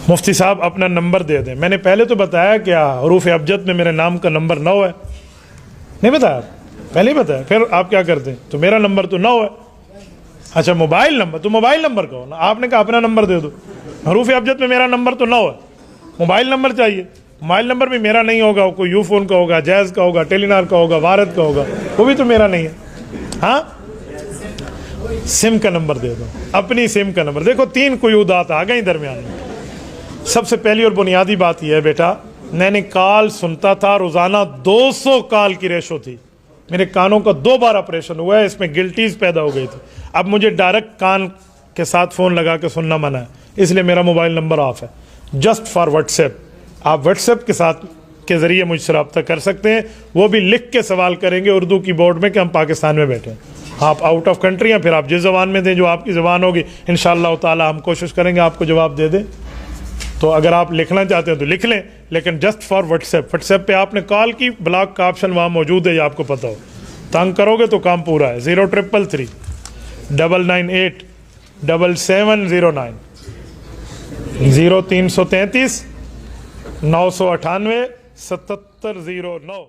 मुफ्ती साहब अपना नंबर दे दें। मैंने पहले तो बताया क्या हरूफ अबजद में मेरे नाम का नंबर 9 है, नहीं बताया? पहले ही बताया। फिर आप क्या करते हैं? तो मेरा नंबर तो 9 है। अच्छा मोबाइल नंबर, तो मोबाइल नंबर कहो ना, आपने कहा अपना नंबर दे दो। हरूफ अबजद में मेरा नंबर तो 9 है, मोबाइल नंबर चाहिए। मोबाइल नंबर भी मेरा नहीं होगा, कोई यूफोन का होगा, जैज़ का होगा, टेलीनार का होगा, वारद का होगा, वो भी तो मेरा नहीं है। हाँ, सिम का नंबर दे दो, अपनी सिम का नंबर। देखो 3 कुयूदात आ गई दरमियान में। सबसे पहली और बुनियादी बात यह है बेटा, मैंने कॉल सुनता था रोज़ाना 200 कॉल की रेशो थी। मेरे कानों का 2 बार ऑपरेशन हुआ है, इसमें गिल्टीज पैदा हो गई थी। अब मुझे डायरेक्ट कान के साथ फ़ोन लगा के सुनना मना है, इसलिए मेरा मोबाइल नंबर ऑफ है। जस्ट फॉर व्हाट्सएप, आप व्हाट्सएप के साथ के ज़रिए मुझसे रब्ता कर सकते हैं। वो भी लिख के सवाल करेंगे उर्दू की बोर्ड में कि हम पाकिस्तान में बैठे हैं। आप आउट ऑफ कंट्री हैं, फिर आप जिस ज़बान में दें जो आपकी ज़बान होगी, इंशाअल्लाह ताला हम कोशिश करेंगे आपको जवाब दे दें। तो अगर आप लिखना चाहते हैं तो लिख लें, लेकिन जस्ट फॉर व्हाट्सएप। व्हाट्सएप पे आपने कॉल की, ब्लॉक का ऑप्शन वहाँ मौजूद है, ये आपको पता हो। तंग करोगे तो काम पूरा है। 0333 998 7709 0333 998 7709।